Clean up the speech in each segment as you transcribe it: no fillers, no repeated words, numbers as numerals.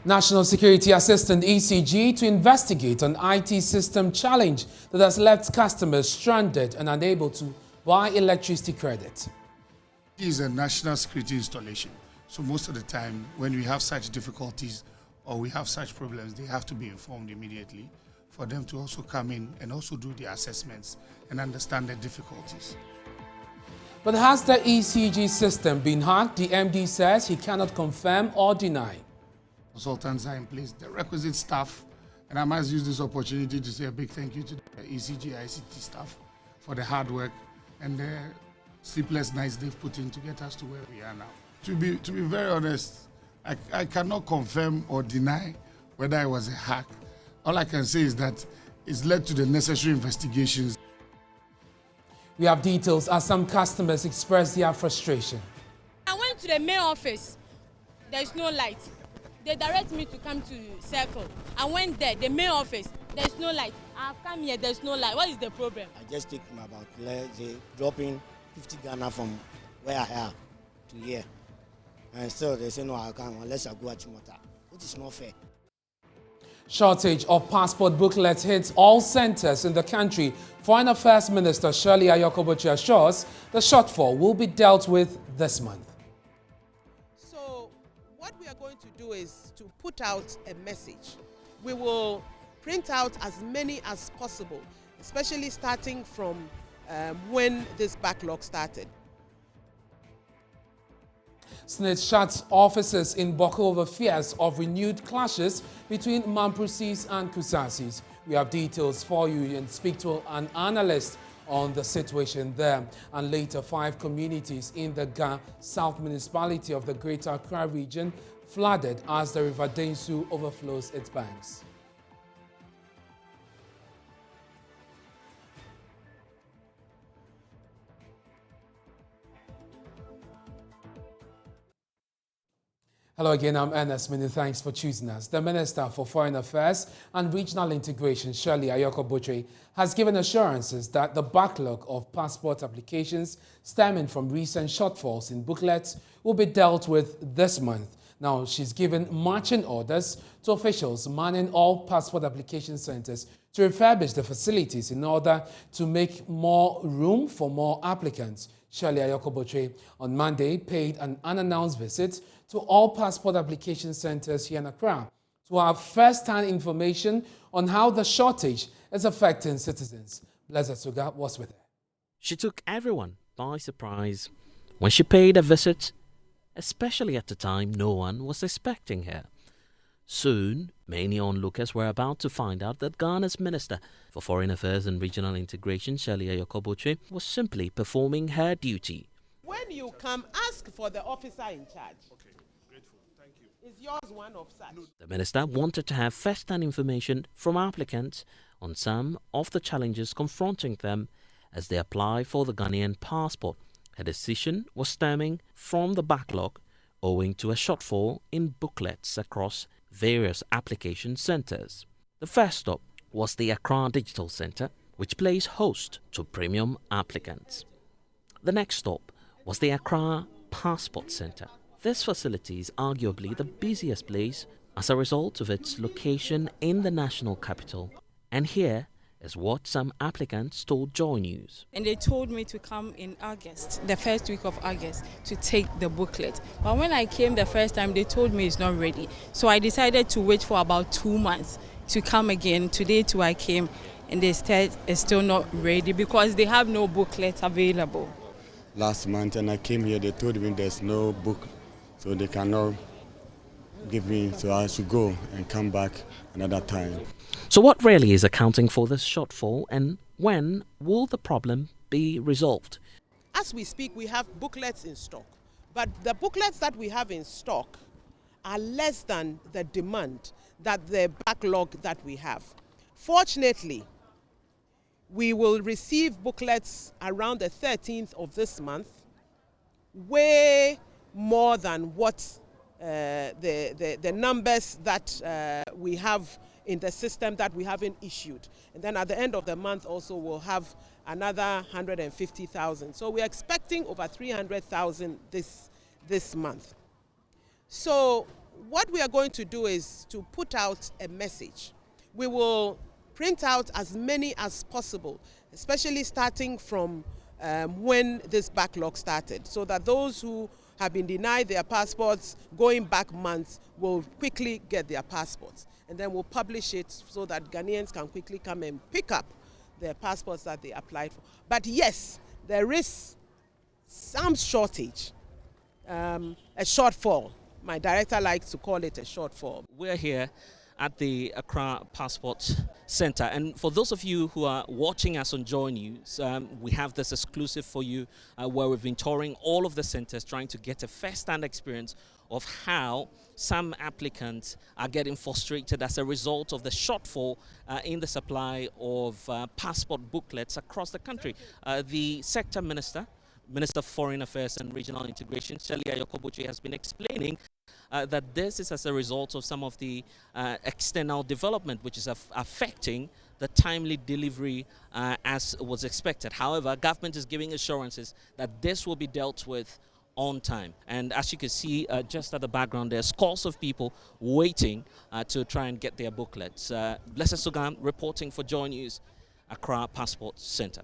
National Security Assistant ECG to investigate an IT system challenge that has left customers stranded and unable to buy electricity credit. It is a national security installation, so most of the time when we have such difficulties or we have such problems, they have to be informed immediately for them to also come in and also do the assessments and understand the difficulties. But has the ECG system been hacked? The MD says he cannot confirm or deny. Consultants are in place, the requisite staff, and I must use this opportunity to say a big thank you to the ECG ICT staff for the hard work and the sleepless nights they've put in to get us to where we are now. To be very honest, I cannot confirm or deny whether it was a hack. All I can say is that it's led to the necessary investigations. We have details as some customers express their frustration. I went to the main office. There's no light. They direct me to come to Circle. I went there, the main office. There's no light. I've come here, there's no light. What is the problem? I just take them about dropping 50 Ghana from where I am to here. And still they say no, I can't unless I go at Chimota, which is not fair. Shortage of passport booklets hits all centers in the country. Foreign Affairs Minister Shirley Ayokobochi assures the shortfall will be dealt with this month. So what we are going to do is to put out a message. We will print out as many as possible, especially starting from when this backlog started. Snit shuts offices in Boko over fears of renewed clashes between Mamprosis and Kusasis. We have details for you and speak to an analyst on the situation there. And later, 5 communities in the Ga South Municipality of the Greater Accra region flooded as the River Densu overflows its banks. Hello again, I'm Ernest Manu. Thanks for choosing us. The Minister for Foreign Affairs and Regional Integration, Shirley Ayokobochi, has given assurances that the backlog of passport applications stemming from recent shortfalls in booklets will be dealt with this month. Now, she's given marching orders to officials manning all passport application centers to refurbish the facilities in order to make more room for more applicants. Shirley Ayokobochi on Monday paid an unannounced visit to all passport application centers here in Accra to have first-hand information on how the shortage is affecting citizens. Blessed Suga was with her. She took everyone by surprise when she paid a visit, especially at the time no one was expecting her. Soon, many onlookers were about to find out that Ghana's Minister for Foreign Affairs and Regional Integration, Shirley Ayokobochi, was simply performing her duty. When you come, ask for the officer in charge. Okay, grateful. Thank you. Is yours one of such? The Minister wanted to have first-hand information from applicants on some of the challenges confronting them as they apply for the Ghanaian passport. Her decision was stemming from the backlog owing to a shortfall in booklets across various application centers. The first stop was the Accra Digital Center, which plays host to premium applicants. The next stop was the Accra Passport Center. This facility is arguably the busiest place as a result of its location in the national capital. And here is what some applicants told Joy News. And they told me to come in August, the first week of August, to take the booklet. But when I came the first time, they told me it's not ready. So I decided to wait for about 2 months to come again. Today too I came and they said it's still not ready because they have no booklet available. Last month and I came here, they told me there's no book, so they cannot give me, so I should go and come back another time. So what really is accounting for this shortfall and when will the problem be resolved? As we speak, we have booklets in stock, but the booklets that we have in stock are less than the demand, that the backlog that we have. Fortunately, we will receive booklets around the 13th of this month, way more than what the numbers that we have in the system that we haven't issued. And then at the end of the month also we'll have another 150,000. So we're expecting over 300,000 this month. So what we are going to do is to put out a message. We will print out as many as possible, especially starting from when this backlog started, so that those who have been denied their passports going back months will quickly get their passports. And then we'll publish it so that Ghanaians can quickly come and pick up their passports that they applied for. But yes, there is some shortage, a shortfall. My director likes to call it a shortfall. We're here at the Accra Passport Center. And for those of you who are watching us on Joy News, we have this exclusive for you where we've been touring all of the centers trying to get a first-hand experience of how some applicants are getting frustrated as a result of the shortfall in the supply of passport booklets across the country. The sector minister, Minister of Foreign Affairs and Regional Integration, Shirley Ayoko, has been explaining that this is as a result of some of the external development which is affecting the timely delivery as was expected. However, government is giving assurances that this will be dealt with on time. And as you can see just at the background, there's scores of people waiting to try and get their booklets. Blessed Sugan reporting for Joy News, Accra Passport Center.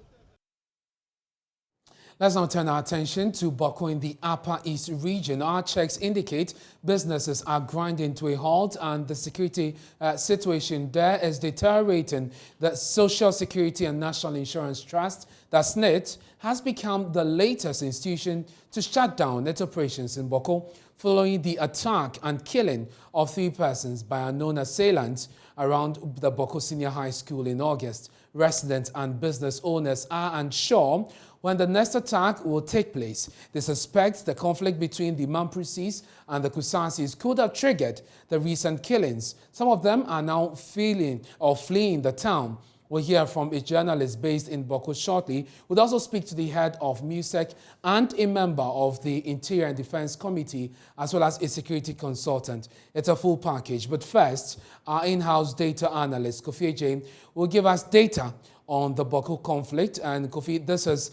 Let's now turn our attention to Boko in the Upper East region. Our checks indicate businesses are grinding to a halt and the security situation there is deteriorating. The Social Security and National Insurance Trust, the Snit, has become the latest institution to shut down its operations in Boko following the attack and killing of 3 persons by unknown assailants around the Boko Senior High School in August. Residents and business owners are unsure when the next attack will take place. They suspect the conflict between the Mamprisis and the Kusasis could have triggered the recent killings. Some of them are now fleeing the town. We'll hear from a journalist based in Boko shortly. We'll also speak to the head of MUSEC and a member of the Interior and Defense Committee, as well as a security consultant. It's a full package. But first, our in-house data analyst, Kofi J, will give us data on the Boko conflict. And Kofi, this has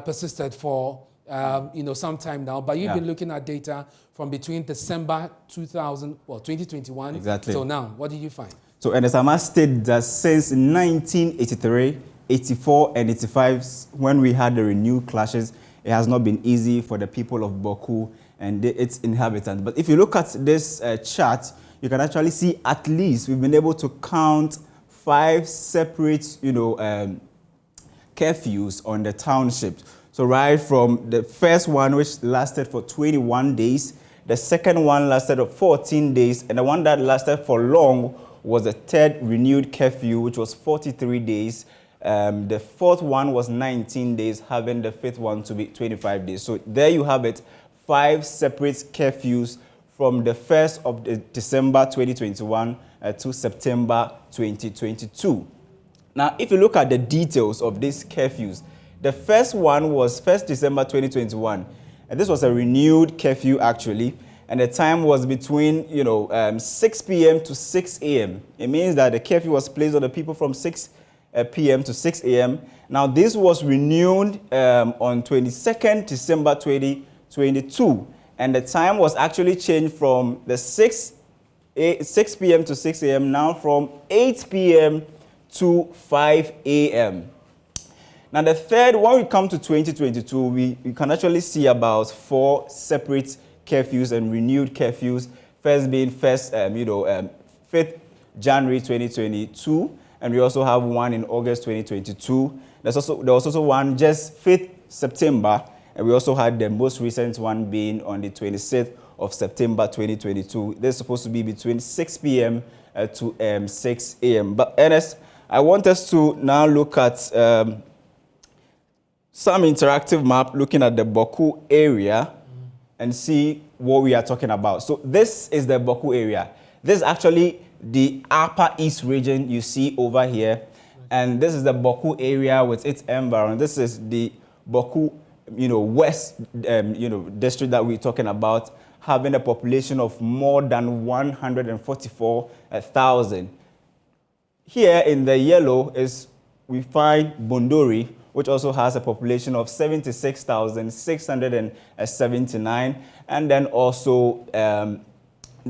persisted for some time now, but you've been looking at data from between December 2021 exactly till now. What did you find? So Ernest, I must state that since 1983, 84 and 85, when we had the renewed clashes, it has not been easy for the people of Boko and its inhabitants. But if you look at this chart, you can actually see at least we've been able to count 5 separate, curfews on the township. So right from the first one, which lasted for 21 days, the second one lasted for 14 days, and the one that lasted for long was the third renewed curfew, which was 43 days. The fourth one was 19 days, having the fifth one to be 25 days. So there you have it, 5 separate curfews from the 1st of December 2021 to September 2022. Now, if you look at the details of these curfews, the first one was 1st December 2021, and this was a renewed curfew actually. And the time was between, 6 p.m. to 6 a.m. It means that the curfew was placed on the people from 6 p.m. to 6 a.m. Now, this was renewed on 22nd December 2022. And the time was actually changed from the 6 p.m. to 6 a.m. now from 8 p.m. to 5 a.m. Now, the third, when we come to 2022, we can actually see about 4 separate curfews and renewed curfews. First being 5th January 2022, and we also have one in August 2022. There was also one just 5th September, and we also had the most recent one being on the 26th of September 2022. This is supposed to be between 6 p.m. to 6 a.m. But Ernest, I want us to now look at some interactive map looking at the Boko area and see what we are talking about. So this is the Boko area. This is actually the Upper East region you see over here. And this is the Boko area with its environment. This is the Boko, West, district that we're talking about, having a population of more than 144,000. Here in the yellow is, we find Bondori, which also has a population of 76,679. And then also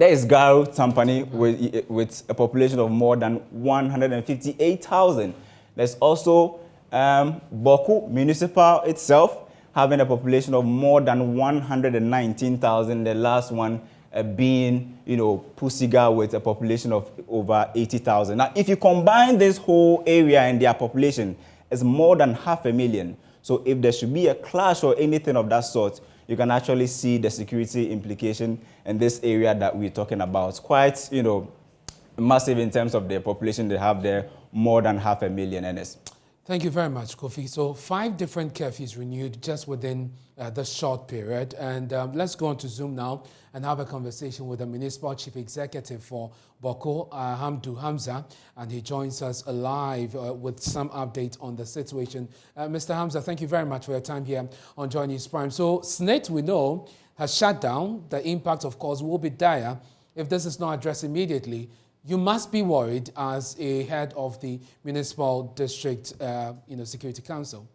There is Garo Tampani with a population of more than 158,000. There's also Boku Municipal itself, having a population of more than 119,000. The last one being, Pusiga with a population of over 80,000. Now, if you combine this whole area and their population, it's more than 500,000. So if there should be a clash or anything of that sort, you can actually see the security implication in this area that we're talking about. It's quite, massive in terms of the population they have there, more than 500,000, Ernest. Thank you very much, Kofi. So 5 different curfews renewed just within the short period. And let's go on to Zoom now and have a conversation with the Municipal Chief Executive for Boko, Hamdu Hamza. And he joins us live with some update on the situation. Mr. Hamza, thank you very much for your time here on Joy News Prime. So Snit, we know, has shut down. The impact, of course, will be dire if this is not addressed immediately. You must be worried as a head of the Municipal District Security Council.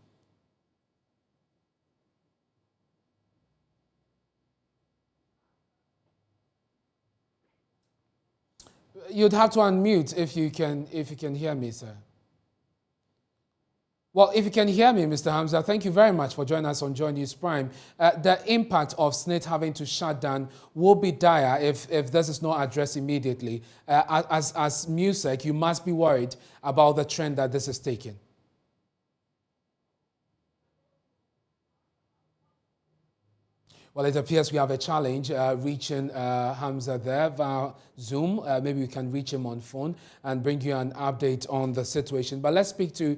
You'd have to unmute if you can hear me, sir. Well, if you can hear me, Mr. Hamza, thank you very much for joining us on Joy News Prime. The impact of Snit having to shut down will be dire if this is not addressed immediately. As music, you must be worried about the trend that this is taking. Well, it appears we have a challenge reaching Hamza there via Zoom. Maybe we can reach him on phone and bring you an update on the situation. But let's speak to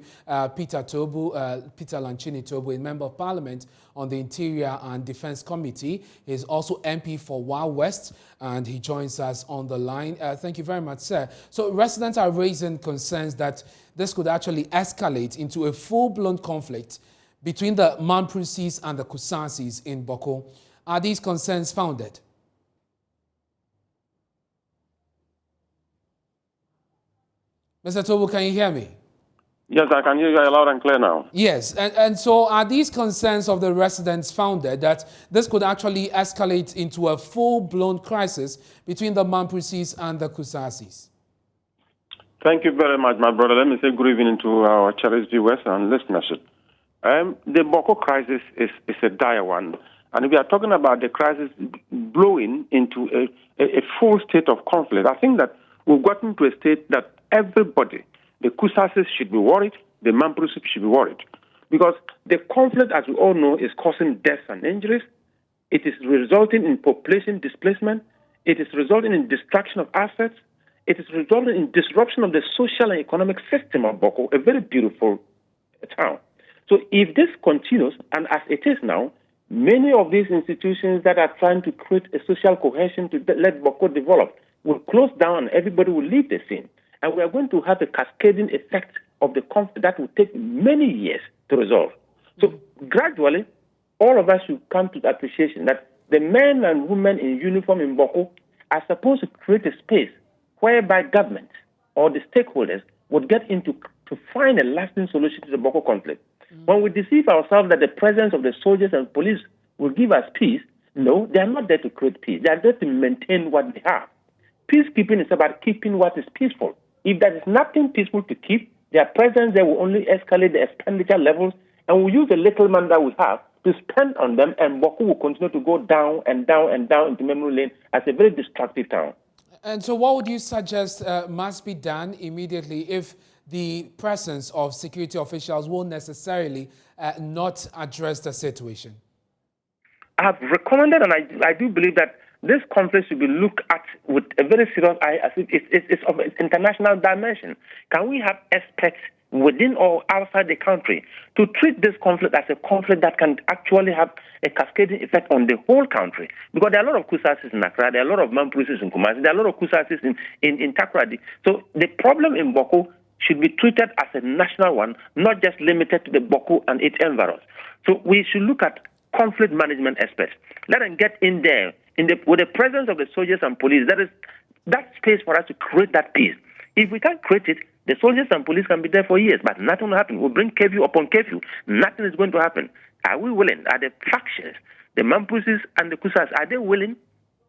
Peter Tobu, Peter Lanchini Tobu, a member of Parliament on the Interior and Defence Committee. He's also MP for Wa West, and he joins us on the line. Thank you very much, sir. So residents are raising concerns that this could actually escalate into a full-blown conflict between the Mamprusis and the Kusasis in Boko. Are these concerns founded? Mr. Tobu, can you hear me? Yes, I can hear you loud and clear now. Yes, and so are these concerns of the residents founded that this could actually escalate into a full-blown crisis between the Mamprusis and the Kusasis? Thank you very much, my brother. Let me say good evening to our cherished viewers and listenership. The Boko crisis is a dire one. And we are talking about the crisis blowing into a full state of conflict. I think that we've gotten to a state that everybody, the Kusasis should be worried, the Mamprusis should be worried. Because the conflict, as we all know, is causing deaths and injuries. It is resulting in population displacement. It is resulting in destruction of assets. It is resulting in disruption of the social and economic system of Boko, a very beautiful town. So if this continues, and as it is now, many of these institutions that are trying to create a social cohesion to let Boko develop will close down and everybody will leave the scene. And we are going to have a cascading effect of the conflict that will take many years to resolve. So gradually, all of us should come to the appreciation that the men and women in uniform in Boko are supposed to create a space whereby government or the stakeholders would get into to find a lasting solution to the Boko conflict. When we deceive ourselves that the presence of the soldiers and police will give us peace, no, they are not there to create peace. They are there to maintain what they have. Peacekeeping is about keeping what is peaceful. If there is nothing peaceful to keep, their presence there will only escalate the expenditure levels, and we'll use the little money that we have to spend on them, and Boko will continue to go down and down and down into memory lane as a very destructive town. And so what would you suggest must be done immediately if the presence of security officials will necessarily not address the situation? I've recommended, and I do believe that this conflict should be looked at with a very serious eye as if it's of an international dimension. Can we have experts within or outside the country to treat this conflict as a conflict that can actually have a cascading effect on the whole country? Because there are a lot of Kusasis in Accra, there are a lot of Mamprusis in Kumasi, there are a lot of Kusasis in Takoradi. So the problem in Boko should be treated as a national one, not just limited to the Boko and its environs. So we should look at conflict management experts. Let them get in there with the presence of the soldiers and police. That is that space for us to create that peace. If we can't create it, the soldiers and police can be there for years, but nothing will happen. We'll bring curfew upon curfew. Nothing is going to happen. Are we willing? Are the factions, the Mamprusis and the Kusas, are they willing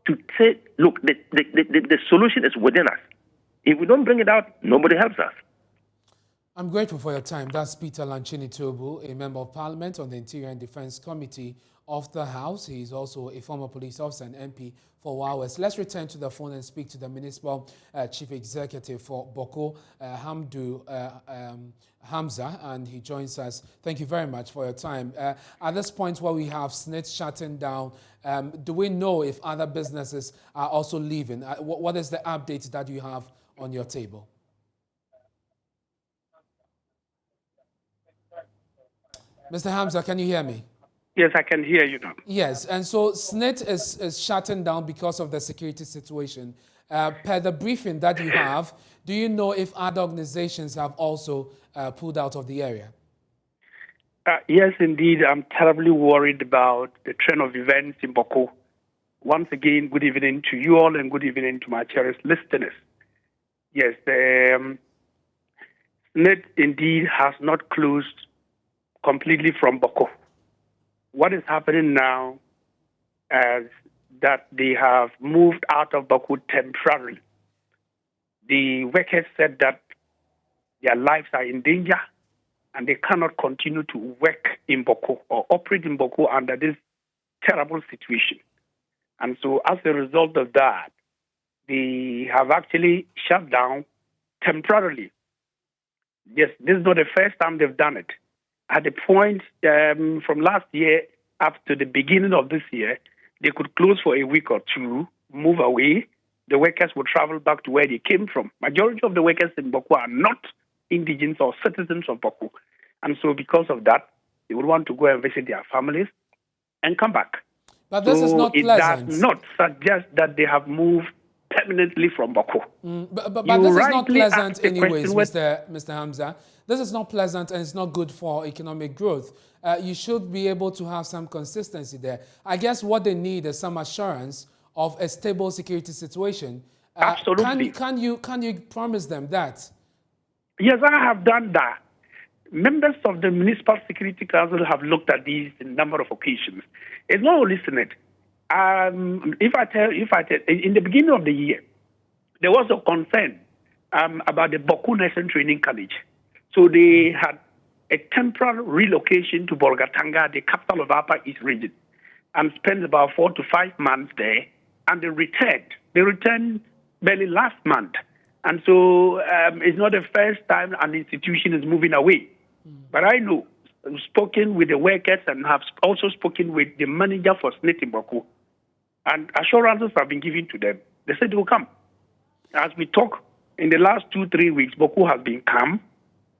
to say, look, the solution is within us. If we don't bring it out, nobody helps us. I'm grateful for your time. That's Peter Lanchini Tobu, a member of Parliament on the Interior and Defence Committee of the House. He is also a former police officer and MP for hours. Let's return to the phone and speak to the Municipal Chief Executive for Bawku, Hamdu Hamza, and he joins us. Thank you very much for your time. At this point where we have Snit shutting down, do we know if other businesses are also leaving? What is the update that you have on your table? Mr. Hamza, can you hear me? Yes, I can hear you now. Yes, and so Snit is shutting down because of the security situation. Per the briefing that you have, do you know if other organizations have also pulled out of the area? Yes, indeed. I'm terribly worried about the trend of events in Bawku. Once again, good evening to you all and good evening to my cherished listeners. Yes, Snit indeed has not closed completely from Bawku. What is happening now is that they have moved out of Bawku temporarily. The workers said that their lives are in danger and they cannot continue to work in Bawku or operate in Bawku under this terrible situation. And so as a result of that, they have actually shut down temporarily. Yes, this is not the first time they've done it. At the point from last year up to the beginning of this year, they could close for a week or two, move away. The workers would travel back to where they came from. Majority of the workers in Bawku are not indigenous or citizens of Bawku. And so because of that, they would want to go and visit their families and come back. But this is not pleasant. It does not suggest that they have moved permanently from Bawku. But this is not pleasant anyways, Mr. Hamza. This is not pleasant and it's not good for economic growth. You should be able to have some consistency there. I guess what they need is some assurance of a stable security situation. Absolutely. Can you promise them that? Yes, I have done that. Members of the Municipal Security Council have looked at these in a number of occasions. It's not only Snit. If I tell, in the beginning of the year, there was a concern about the Bawku Nursing Training College. So they had a temporary relocation to Bolgatanga, the capital of Upper East Region, and spent about 4 to 5 months there, and they returned. They returned barely last month. And so it's not the first time an institution is moving away. But I know, I've spoken with the workers and have also spoken with the manager for Snit in Bawku, and assurances have been given to them. They said they will come. As we talk, in the last 2-3 weeks, Bawku has been calm.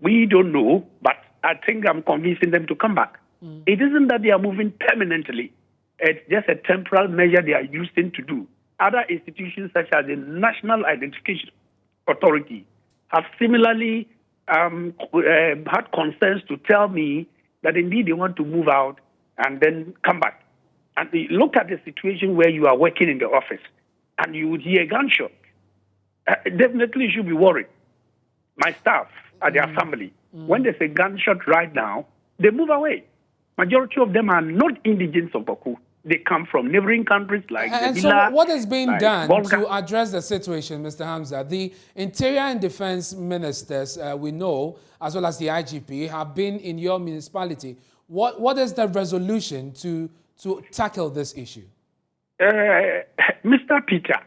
We don't know, but I think I'm convincing them to come back. It isn't that they are moving permanently. It's just a temporal measure they are using to do. Other institutions such as the National Identification Authority have similarly had concerns to tell me that indeed they want to move out and then come back. And look at the situation where you are working in the office and you would hear a gunshot. Definitely you should be worried. My staff and their family, when there's a gunshot right now, they move away. Majority of them are not indigenous of Bawku. They come from neighboring countries like And Zebila, so what is being done Volga. to address the situation, Mr. Hamza? The Interior and Defense Ministers, we know, as well as the IGP, have been in your municipality. What is the resolution to tackle this issue? Mr. Peter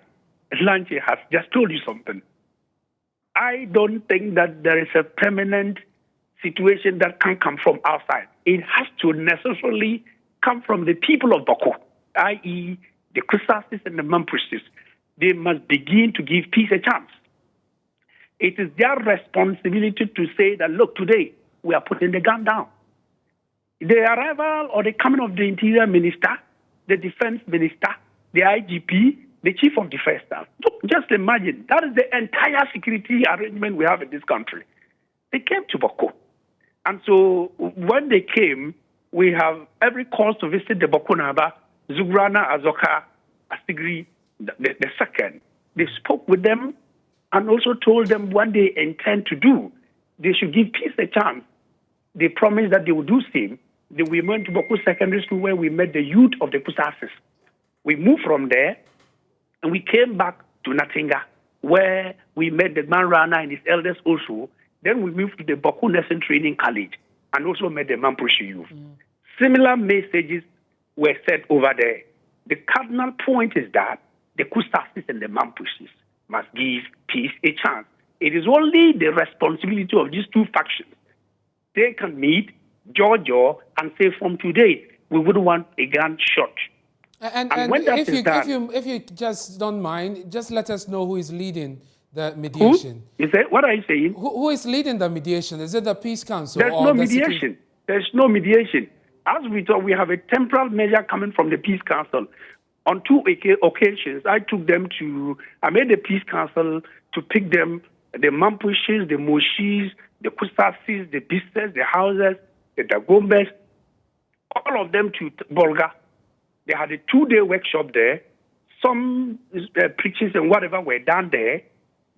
Lanche has just told you something. I don't think that there is a permanent situation that can come from outside. It has to necessarily come from the people of Bawku, i.e. the Kusasis and the Mamprises. They must begin to give peace a chance. It is their responsibility to say that, look, today we are putting the gun down. The arrival or the coming of the Interior Minister, the Defense Minister, the IGP, the Chief of Defense Staff. Just imagine, that is the entire security arrangement we have in this country. They came to Bawku. And so when they came, we have every cause to visit the Bawku Naba, Zugrana, Azoka, Astigri, the second. They spoke with them and also told them what they intend to do. They should give peace a chance. They promised that they would do same. Then we went to Bawku Secondary School where we met the youth of the Kusasis. We moved from there and we came back to Natinga, where we met the man Rana and his elders also. Then we moved to the Boku Nursing Training College and also met the Mampushi youth. Similar messages were said over there. The cardinal point is that the Kustasis and the Mampushis must give peace a chance. It is only the responsibility of these two factions. They can meet, jaw, and say from today, we wouldn't want a gunshot. And when that if you just don't mind, just let us know who is leading the mediation. Who? What are you saying? Who is leading the mediation? Is it the Peace Council? There's no mediation. There's no mediation. As we talk, we have a temporal measure coming from the Peace Council. On 2 occasions, I made the Peace Council to pick them, the Mampushis, the Moshis, the Kustasis, the Bistes, the Houses, the Dagombes, all of them to Bolga. They had a 2-day workshop there. Some preachings and whatever were done there.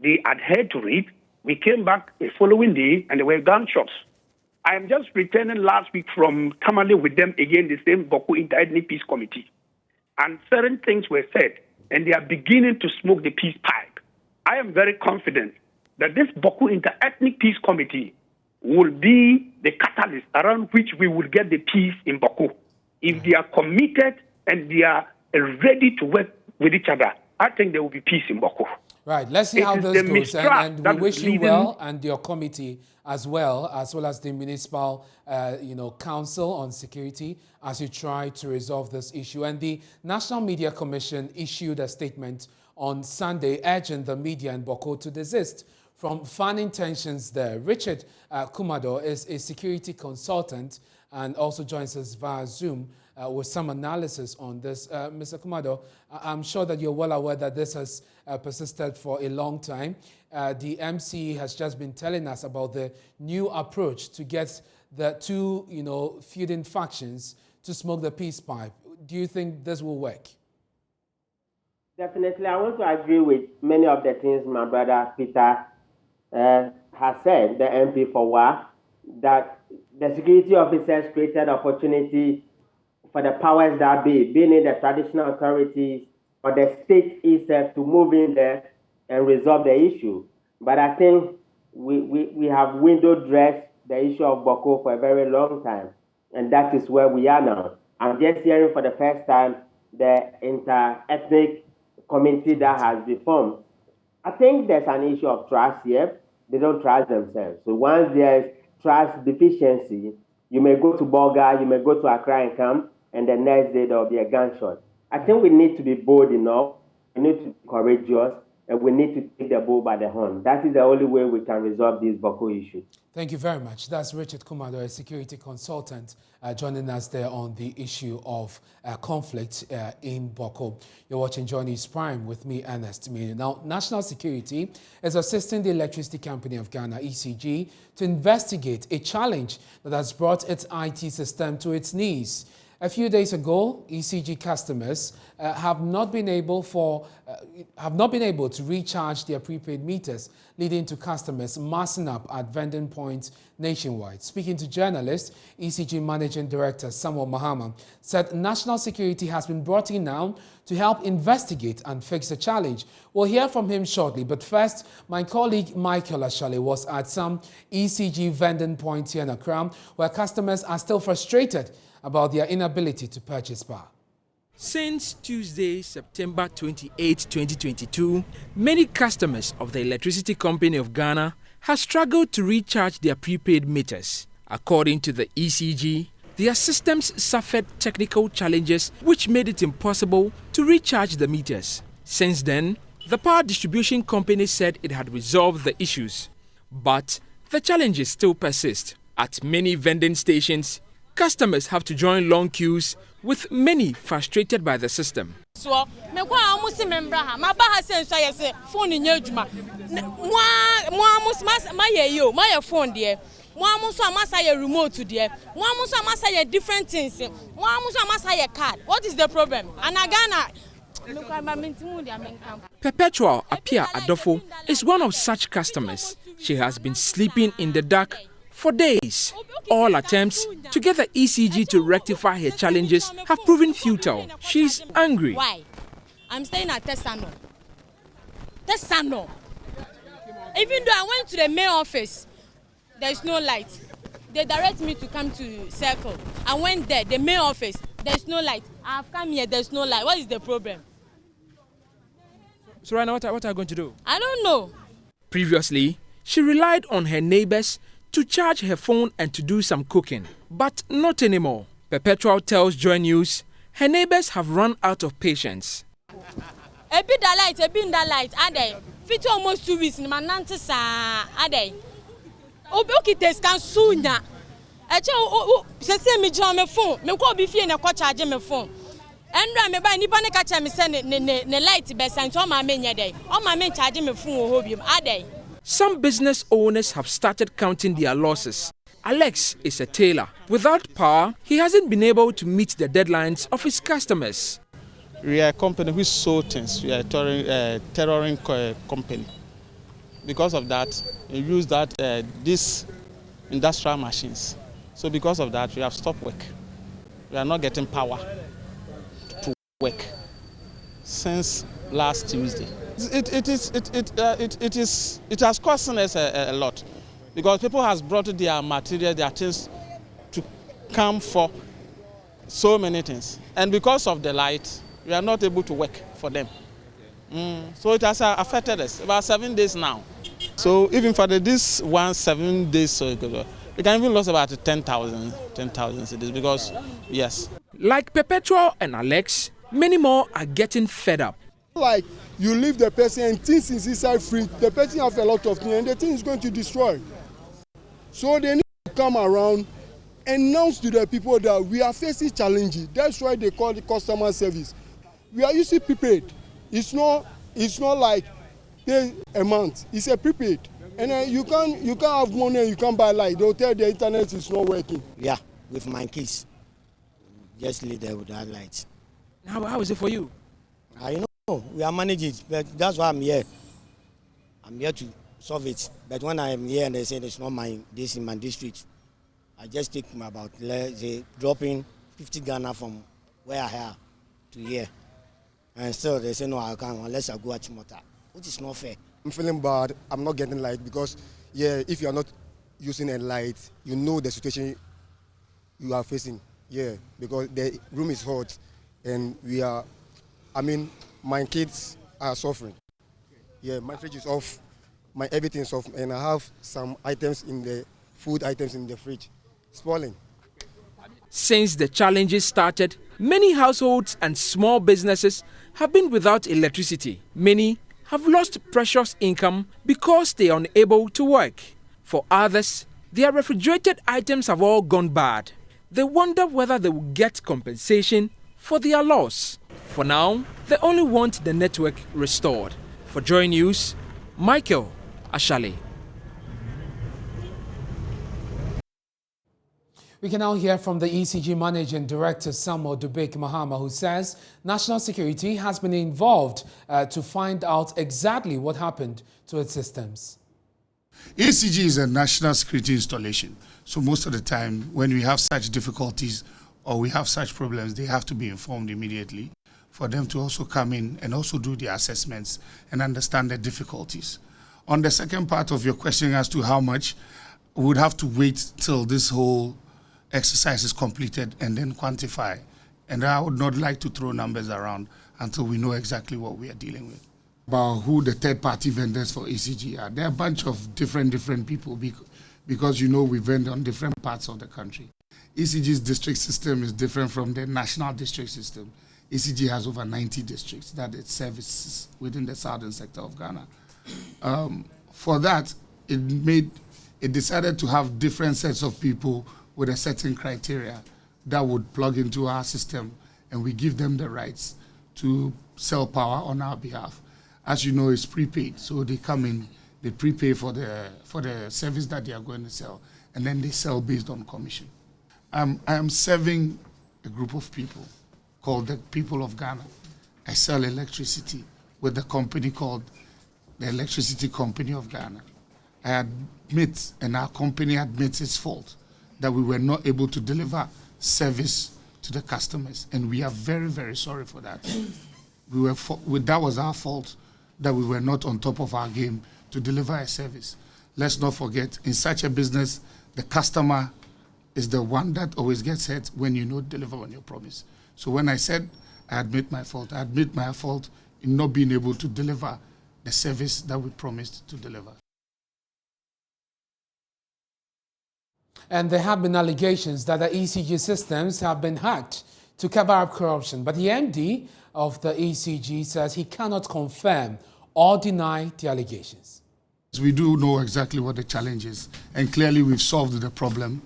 They adhered to it. We came back the following day, and there were gunshots. I am just returning last week from Tamale with them again, the same Boku Inter-Ethnic Peace Committee. And certain things were said, and they are beginning to smoke the peace pipe. I am very confident that this Boku Inter-Ethnic Peace Committee will be the catalyst around which we will get the peace in Boku. If they are committed and they are ready to work with each other, I think there will be peace in Boku. Right, let's see how this goes. And we wish you well and your committee as well as the municipal council on security as you try to resolve this issue. And the National Media Commission issued a statement on Sunday urging the media in Boko to desist from fanning tensions there. Richard Kumado is a security consultant and also joins us via Zoom with some analysis on this. Mr. Kumado, I'm sure that you're well aware that this has persisted for a long time. The MC has just been telling us about the new approach to get the two, feuding factions to smoke the peace pipe. Do you think this will work? Definitely. I want to agree with many of the things my brother Peter has said, the MP for WA, that the security officers created opportunity for the powers that be, being in the traditional authorities or the state itself, to move in there and resolve the issue. But I think we have window dressed the issue of Boko for a very long time, and that is where we are now. I'm just hearing for the first time the inter-ethnic community that has been formed. I think there's an issue of trust here. They don't trust themselves. So once there's trust deficiency, you may go to Bolga, you may go to Accra and come, and the next day there will be a gunshot. I think we need to be bold enough, we need to be courageous, and we need to take the bull by the horn. That is the only way we can resolve this Boko issue. Thank you very much. That's Richard Kumado, a security consultant, joining us there on the issue of conflict in Boko. You're watching Joy News Prime with me, Ernest Manu. Now, National Security is assisting the Electricity Company of Ghana, ECG, to investigate a challenge that has brought its IT system to its knees. A few days ago, ECG customers have not been able to recharge their prepaid meters, leading to customers massing up at vending points nationwide. Speaking to journalists, ECG Managing Director Samuel Mahama said National Security has been brought in now to help investigate and fix the challenge. We'll hear from him shortly, but first, my colleague Michael Ashale was at some ECG vending points here in Accra, where customers are still frustrated about their inability to purchase power. Since Tuesday, September 28, 2022, many customers of the Electricity Company of Ghana have struggled to recharge their prepaid meters. According to the ECG, their systems suffered technical challenges which made it impossible to recharge the meters. Since then, the power distribution company said it had resolved the issues, but the challenges still persist. At many vending stations, customers have to join long queues, with many frustrated by the system. What is the problem? Perpetual Apia Adofo is one of such customers. She has been sleeping in the dark for days. All attempts to get the ECG to rectify her challenges have proven futile. She's angry. Why? I'm staying at Tesano. Even though I went to the main office, there's no light. They direct me to come to Circle. I went there, the main office, there's no light. I've come here, there's no light. What is the problem? So right now, what are you going to do? I don't know. Previously, she relied on her neighbors to charge her phone and to do some cooking. But not anymore. Perpetual tells Joy News her neighbors have run out of patience. A bit that light, Ade. Fit almost 2 weeks in my nantes, Ade. Oboki test can soon. Say me join my phone. Me go be fear na kwa charge my phone. And me buy nipa ne catch me send ne light be sent on my main day. On my main charge me phone hobium, Ade. Some business owners have started counting their losses. Alex is a tailor. Without power, he hasn't been able to meet the deadlines of his customers. We are a company which sold things. We are a tailoring company. Because of that, we use these industrial machines. So because of that, we have stopped work. We are not getting power to work since last Tuesday. It has cost us a lot because people has brought their material, their things to come for so many things, and because of the light, we are not able to work for them. So it has affected us about 7 days now. So even for this 7 days, so we can even lose about 10,000 cedis because yes. Like Perpetual and Alex, many more are getting fed up. Like you leave the person and things is inside free, the person has a lot of things and the thing is going to destroy. So they need to come around and announce to the people that we are facing challenges. That's why they call it customer service. We are using prepaid. It's not like pay a month. It's a prepaid. And you can't have money and you can't buy light. They'll tell the internet is not working. Yeah, with my kids. Just leave there without lights. How is it for you? I know. We are managing it, but that's why I'm here. I'm here to solve it. But when I am here and they say it's not this in my district, I just take about dropping 50 Ghana from where I have to here. And still they say no, I can't unless I go at Chimota, which is not fair. I'm feeling bad. I'm not getting light because if you are not using a light, you know the situation you are facing. Yeah, because the room is hot and my kids are suffering. Yeah, my fridge is off, my everything is off, and I have some food items in the fridge spoiling. Since the challenges started, many households and small businesses have been without electricity. Many have lost precious income because they are unable to work. For others, their refrigerated items have all gone bad. They wonder whether they will get compensation for their loss. For now, they only want the network restored. For Joy News, Michael Ashale. We can now hear from the ECG Managing Director, Samuel Dubek Mahama, who says national security has been involved to find out exactly what happened to its systems. ECG is a national security installation. So most of the time, when we have such difficulties or we have such problems, they have to be informed immediately for them to also come in and also do the assessments and understand the difficulties. On the second part of your question as to how much, we would have to wait till this whole exercise is completed and then quantify. And I would not like to throw numbers around until we know exactly what we are dealing with. About who the third-party vendors for ECG are. There are a bunch of different people because we vend on different parts of the country. ECG's district system is different from the national district system. ECG has over 90 districts that it services within the southern sector of Ghana. For that, it decided to have different sets of people with a certain criteria that would plug into our system, and we give them the rights to sell power on our behalf. As you know, it's prepaid, so they come in, they prepay for the service that they are going to sell, and then they sell based on commission. I am serving a group of people called the People of Ghana. I sell electricity with a company called the Electricity Company of Ghana. I admit, and our company admits its fault, that we were not able to deliver service to the customers, and we are very, very sorry for that. that was our fault, that we were not on top of our game to deliver a service. Let's not forget, in such a business, the customer is the one that always gets hurt when you don't deliver on your promise. So when I said I admit my fault, I admit my fault in not being able to deliver the service that we promised to deliver. And there have been allegations that the ECG systems have been hacked to cover up corruption. But the MD of the ECG says he cannot confirm or deny the allegations. We do know exactly what the challenge is, and clearly we've solved the problem.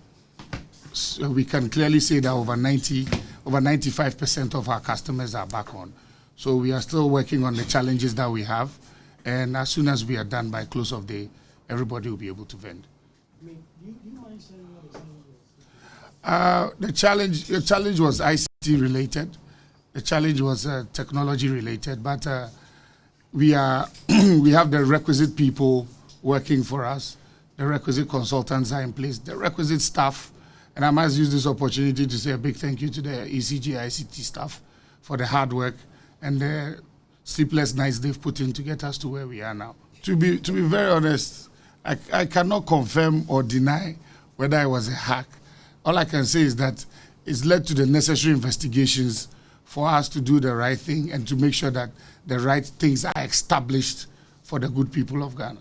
So we can clearly say that over 95% of our customers are back on. So we are still working on the challenges that we have, and as soon as we are done by close of day, everybody will be able to vend. The challenge was ICT related. The challenge was technology related, but we have the requisite people working for us. The requisite consultants are in place. The requisite staff, and I must use this opportunity to say a big thank you to the ECG ICT staff for the hard work and the sleepless nights they've put in to get us to where we are now. To be very honest, I cannot confirm or deny whether it was a hack. All I can say is that it's led to the necessary investigations for us to do the right thing and to make sure that the right things are established for the good people of Ghana.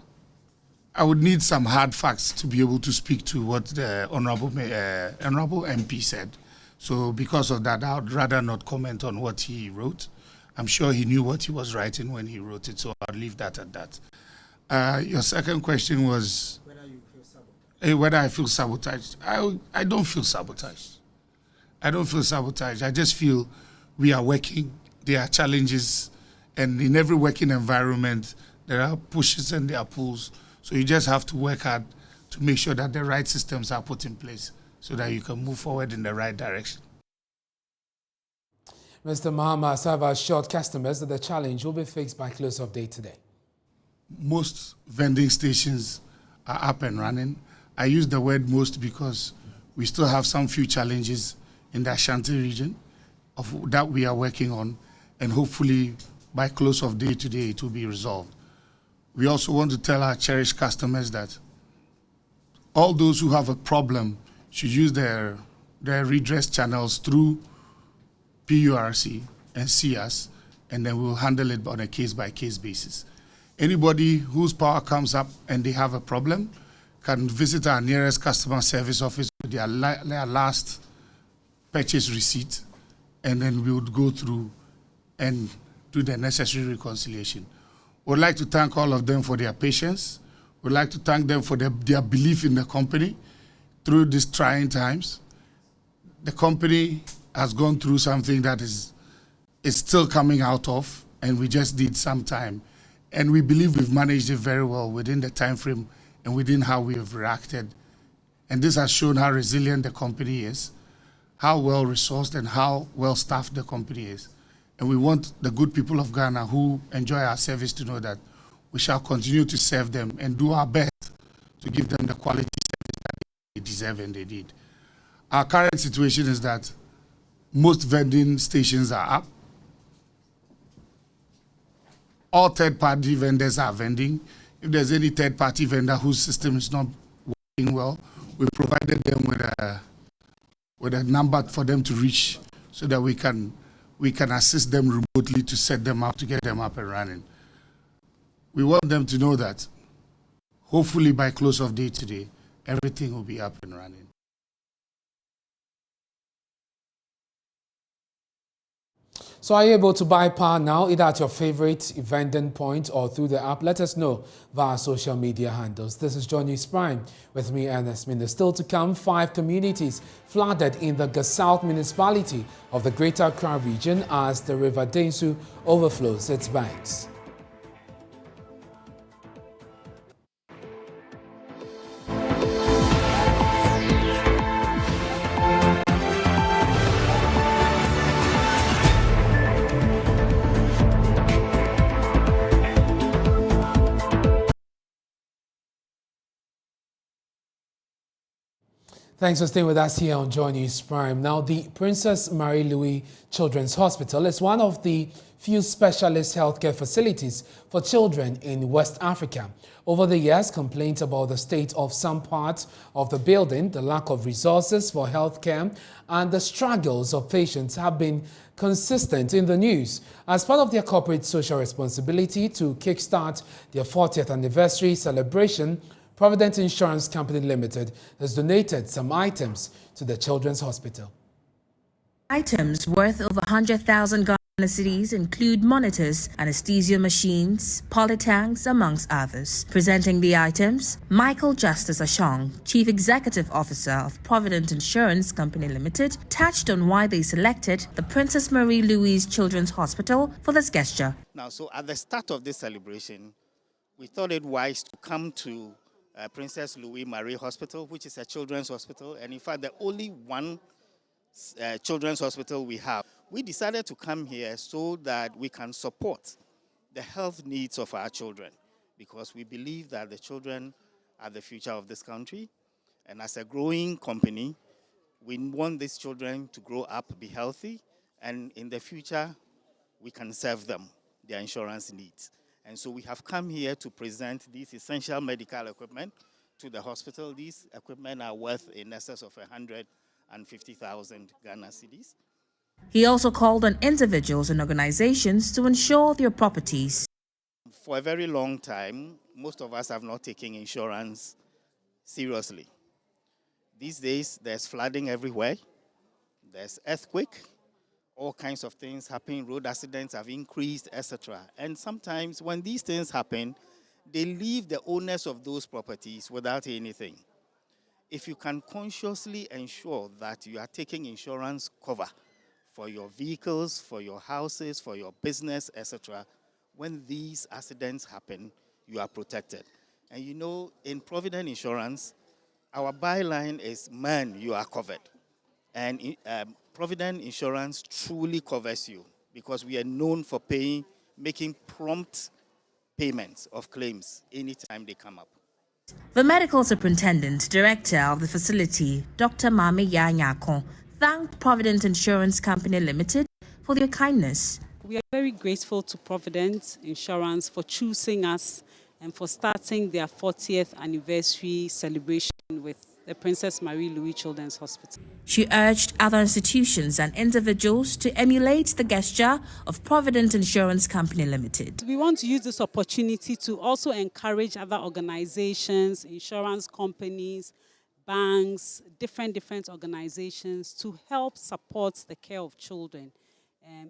I would need some hard facts to be able to speak to what the Honorable MP said. So because of that, I would rather not comment on what he wrote. I'm sure he knew what he was writing when he wrote it, so I'll leave that at that. Your second question was whether I feel sabotaged. I don't feel sabotaged. I don't feel sabotaged. I just feel we are working. There are challenges, and in every working environment, there are pushes and there are pulls. So you just have to work hard to make sure that the right systems are put in place so that you can move forward in the right direction. Mr. Mahama have assured customers that the challenge will be fixed by close of day today. Most vending stations are up and running. I use the word most because we still have some few challenges in the Ashanti region that we are working on, and hopefully by close of day today it will be resolved. We also want to tell our cherished customers that all those who have a problem should use their redress channels through PURC and see us, and then we'll handle it on a case-by-case basis. Anybody whose power comes up and they have a problem can visit our nearest customer service office with their last purchase receipt, and then we would go through and do the necessary reconciliation. We'd like to thank all of them for their patience. We'd like to thank them for their belief in the company through these trying times. The company has gone through something that is still coming out of, and we just need some time. And we believe we've managed it very well within the time frame and within how we have reacted. And this has shown how resilient the company is, how well-resourced and how well-staffed the company is. And we want the good people of Ghana who enjoy our service to know that we shall continue to serve them and do our best to give them the quality service that they deserve and they need. Our current situation is that most vending stations are up. All third-party vendors are vending. If there's any third-party vendor whose system is not working well, we provided them with a number for them to reach so that we can assist them remotely to set them up, to get them up and running. We want them to know that hopefully by close of day today, everything will be up and running. So are you able to buy power now, either at your favorite vending point or through the app? Let us know via social media handles. This is John News Prime with me, Ernest Kojo. Still to come, 5 communities flooded in the Gasol municipality of the Greater Accra region as the River Densu overflows its banks. Thanks for staying with us here on Joy News Prime. Now, the Princess Marie Louise Children's Hospital is one of the few specialist healthcare facilities for children in West Africa. Over the years, complaints about the state of some parts of the building, the lack of resources for healthcare, and the struggles of patients have been consistent in the news. As part of their corporate social responsibility to kickstart their 40th anniversary celebration, Providence Insurance Company Limited has donated some items to the Children's Hospital. Items worth over 100,000 Ghana cedis include monitors, anesthesia machines, polytanks, amongst others. Presenting the items, Michael Justice Ashong, Chief Executive Officer of Providence Insurance Company Limited, touched on why they selected the Princess Marie Louise Children's Hospital for this gesture. Now, so at the start of this celebration, we thought it wise to come to Princess Louise Marie Hospital, which is a children's hospital, and in fact the only one children's hospital we have. We decided to come here so that we can support the health needs of our children, because we believe that the children are the future of this country, and as a growing company, we want these children to grow up, be healthy, and in the future we can serve them their insurance needs. And so we have come here to present these essential medical equipment to the hospital. These equipment are worth in excess of 150,000 Ghana cedis. He also called on individuals and organizations to insure their properties. For a very long time, most of us have not taken insurance seriously. These days, there's flooding everywhere, there's earthquake, all kinds of things happen, road accidents have increased, etc. And sometimes when these things happen, they leave the owners of those properties without anything. If you can consciously ensure that you are taking insurance cover for your vehicles, for your houses, for your business, etc., when these accidents happen, you are protected. And you know, in Providence Insurance, our byline is, man, you are covered. And Providence Insurance truly covers you because we are known for making prompt payments of claims anytime they come up. The medical superintendent, director of the facility, Dr. Mame Yanyako, thanked Providence Insurance Company Limited for their kindness. We are very grateful to Providence Insurance for choosing us and for starting their 40th anniversary celebration with the Princess Marie Louise Children's Hospital. She urged other institutions and individuals to emulate the gesture of Providence Insurance Company Limited. We want to use this opportunity to also encourage other organizations, insurance companies, banks, different organizations to help support the care of children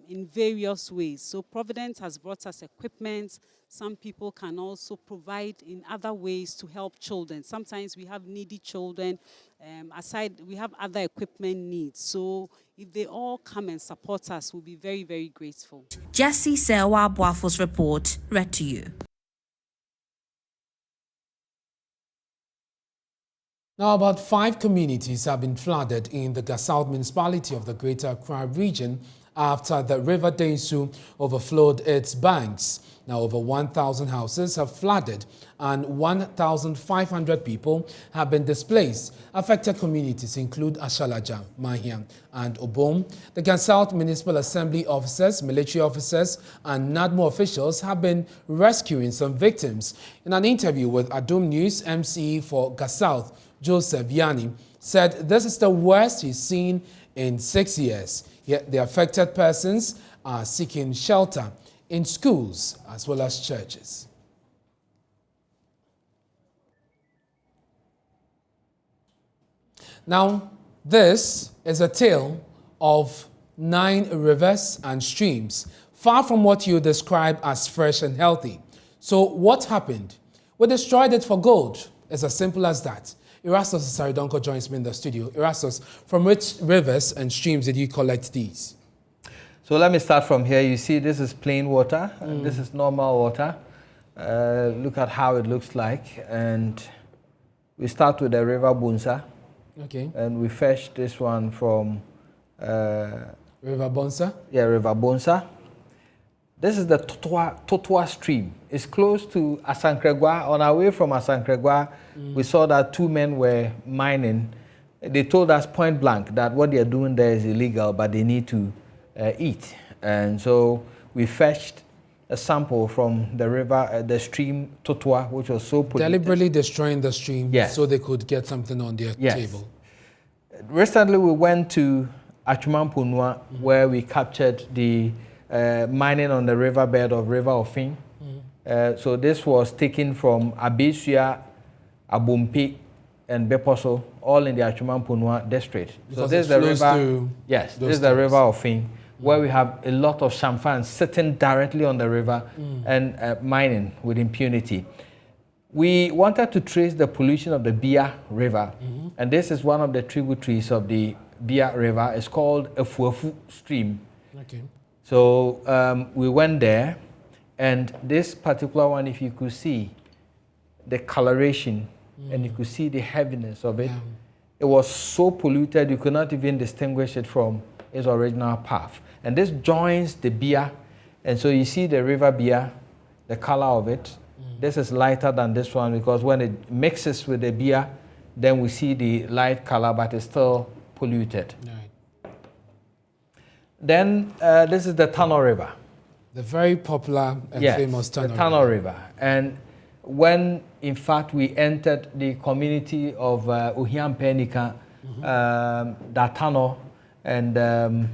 in various ways. So Providence has brought us equipment. Some people can also provide in other ways to help children. Sometimes we have needy children. We have other equipment needs. So if they all come and support us, we'll be very, very grateful. Jesse Sewa Boafo's report, read to you. Now, about 5 communities have been flooded in the Gasol municipality of the Greater Accra region after the River Densu overflowed its banks. Now, over 1,000 houses have flooded and 1,500 people have been displaced. Affected communities include Ashalaja, Mahiam, and Obom. The Gasol Municipal Assembly officers, military officers, and NADMO officials have been rescuing some victims. In an interview with Adum News, MCE for Gasol, Joseph Yanni, said this is the worst he's seen in 6 years. Yet the affected persons are seeking shelter in schools as well as churches. Now, this is a tale of 9 rivers and streams, far from what you describe as fresh and healthy. So what happened? We destroyed it for gold. It's as simple as that. Erastus Saridonko joins me in the studio. Erastus, from which rivers and streams did you collect these? So let me start from here. You see, this is plain water. And this is normal water. Look at how it looks like. And we start with the River Bunsa. Okay. And we fetch this one from... River Bonsa? Yeah, River Bonsa. This is the Totua stream. It's close to Asankregwa. On our way from Asankregwa, we saw that 2 men were mining They told us point blank that what they are doing there is illegal, but they need to eat. And so we fetched a sample from the river, the stream Totua, which was so polluted. Deliberately destroying the stream, yes, so they could get something on their table. Recently, we went to Achumampunua, where we captured the mining on the riverbed of River Ofin. So this was taken from Abesia, Abumpi, and Beposo, all in the Achumampunua district. Because so this is the river. Yes, this is the River Ofin, where we have a lot of champagnes sitting directly on the river and mining with impunity. We wanted to trace the pollution of the Bia River, and this is one of the tributaries of the Bia River. It's called Efuefu Stream. Okay. So we went there, and this particular one, if you could see the coloration and you could see the heaviness of it, it was so polluted you could not even distinguish it from its original path. And this joins the Bia, and so you see the river Bia, the color of it. This is lighter than this one because when it mixes with the Bia, then we see the light color, but it's still polluted. Right. Then this is the Tano River. The very popular and famous Tano the Tano River. And when, in fact, we entered the community of Uhiampenika, Datano, and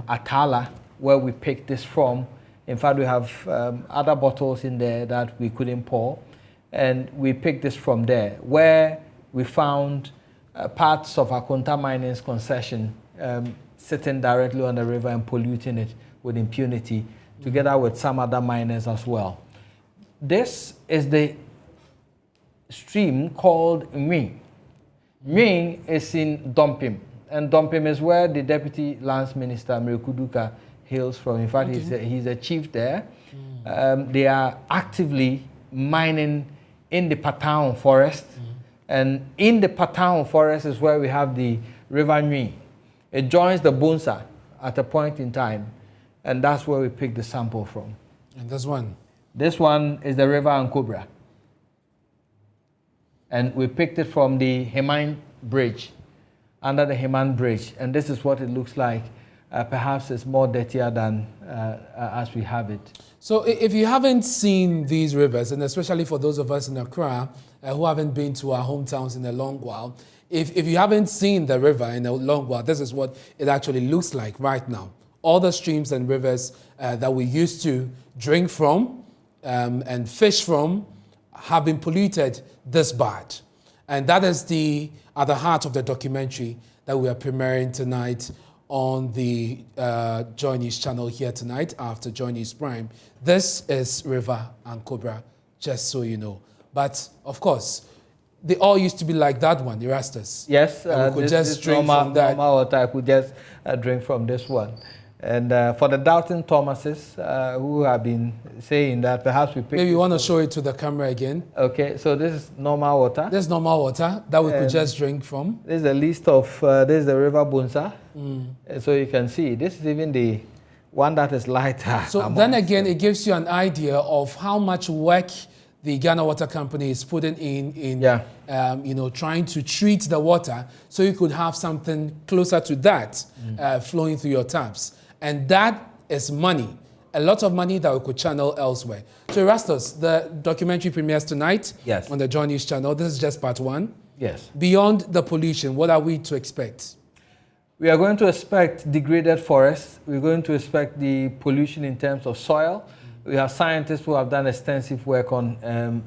Atala, where we picked this from. In fact, we have other bottles in there that we couldn't pour. And we picked this from there, where we found parts of Akonta Mining's concession sitting directly on the river and polluting it with impunity, together with some other miners as well. This is the stream called Mwing. Mwing is in Dompim, and Dompim is where the Deputy Lands Minister, Mrekuduka, hails from. In fact, he's a chief there. They are actively mining in the Pataon forest, and in the Pataon forest is where we have the River Mwing. It joins the Bunsa at a point in time, and that's where we picked the sample from. And this one? This one is the River Ankobra. And we picked it from the Heman Bridge, under the Heman Bridge. And this is what it looks like. Perhaps it's more dirtier than as we have it. So if you haven't seen these rivers, and especially for those of us in Accra who haven't been to our hometowns in a long while, if you haven't seen the river in a long while, this is what it actually looks like right now. All the streams and rivers that we used to drink from and fish from have been polluted this bad. And that is at the heart of the documentary that we are premiering tonight on the Joy News channel here tonight after Joy News Prime. This is River Ankobra, just so you know. But of course, they all used to be like that one, Erastus. Yes, we could just drink from that. Normal water, I could just drink from this one. And for the doubting Thomases who have been saying that perhaps we pick... Maybe you want to show it to the camera again. Okay, so this is normal water. This is normal water that we could just drink from. This is the list of, this is the River Bunsa. So you can see, this is even the one that is lighter. So then again, it gives you an idea of how much work the Ghana Water Company is putting in trying to treat the water so you could have something closer to that flowing through your taps. And that is money, a lot of money that we could channel elsewhere. So Erastus, the documentary premieres tonight on the Joy News channel. This is just part one. Yes. Beyond the pollution, what are we to expect? We are going to expect degraded forests. We're going to expect the pollution in terms of soil. We have scientists who have done extensive work on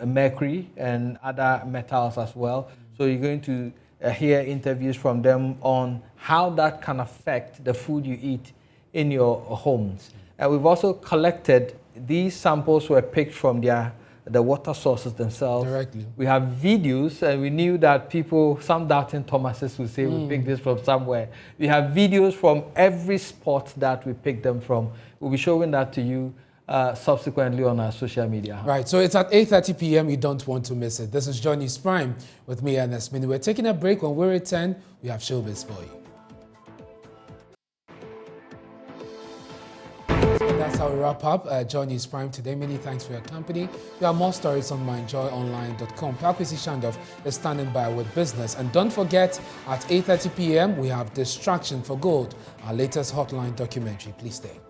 mercury and other metals as well. So you're going to hear interviews from them on how that can affect the food you eat in your homes. And we've also collected, these samples were picked from the water sources themselves. Directly. We have videos, and we knew that people, some doubting Thomases would say we picked this from somewhere. We have videos from every spot that we picked them from. We'll be showing that to you subsequently on our social media. Right, so it's at 8:30 p.m. You don't want to miss it. This is Joy News Prime with me, Ernest Minu. We're taking a break. When we return, we have showbiz for you. That's that's how we wrap up Joy News Prime today. Many thanks for your company. There are more stories on myjoyonline.com. Pakwisi Shandov is standing by with business. And don't forget, at 8:30 p.m., we have Distraction for Gold, our latest hotline documentary. Please stay.